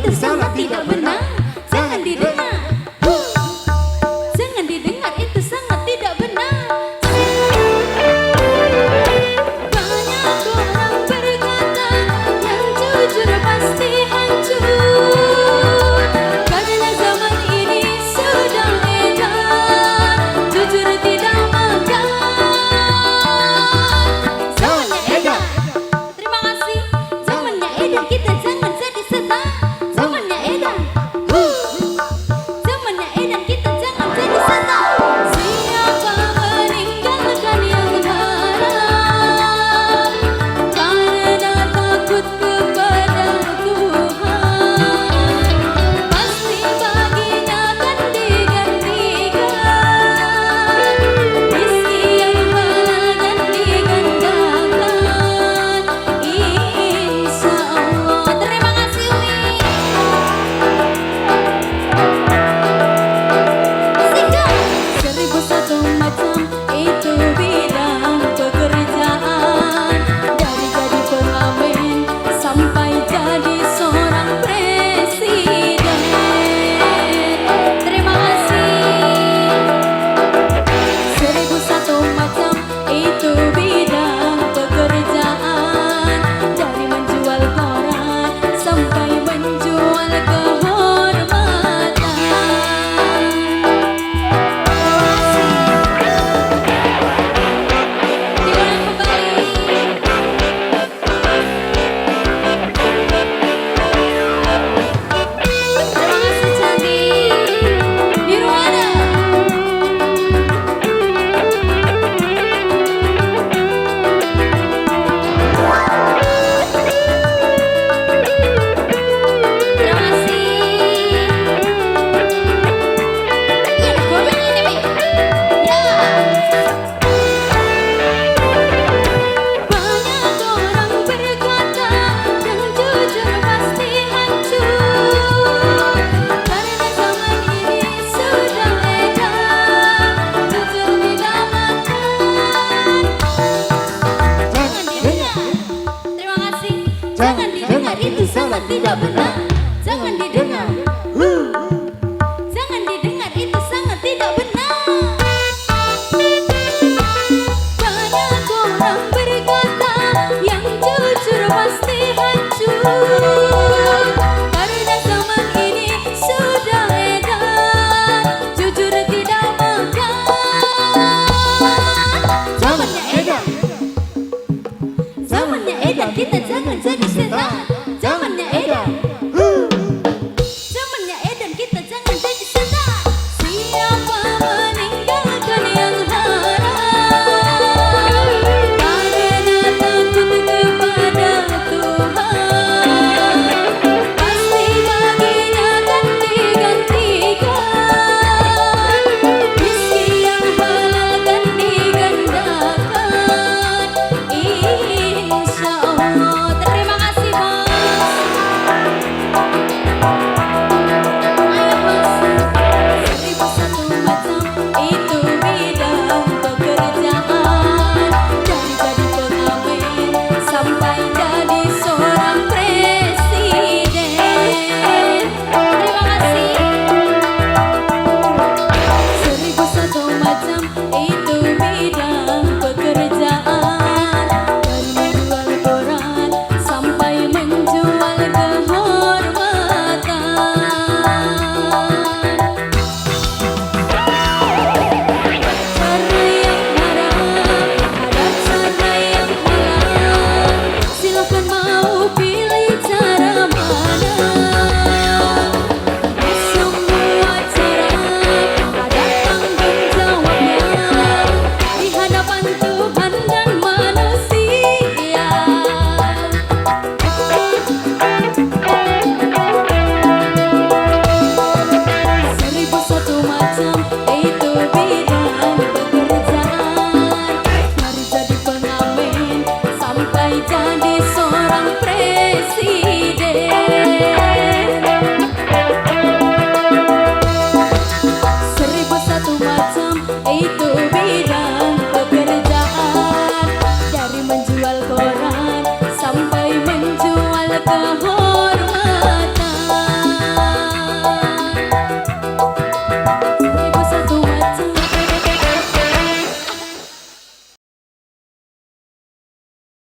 itu sangat tidak benar. Jangan didengar. Jangan didengar, itu sangat tidak benar. Banyak orang berkata yang jujur pasti hancur. Karena zaman ini sudah edan, jujur tidak makan. Zamannya edan. Terima kasih. Zamannya edan, kita jangan jadi setan. Zamannya edan. Zamannya edan, kita jangan jadi setan. Siapa meninggalkan yang haram karena takut kepada Tuhan, pasti baginya akan digantikan rizki yang halal dan digandakan, insya Allah. Terima kasih Umi. Seribu satu macam itu bidang pekerjaan, dari jadi pengamen sampai jadi seorang presiden. Terima kasih. Seribu satu macam itu bidang pekerjaan, dari menjual koran sampai menjual kehormatan. Diulang kembali. Terima kasih cantik. Nirwana. Terima kasih. Iya, goyang ini, Mi. Ya. Banyak orang berkata yang jujur pasti hancur. Karena zaman ini sudah edan, jujur tidak makan. Jangan didengar. Terima kasih. Jangan didengar, itu sangat tidak benar. Jangan didengar.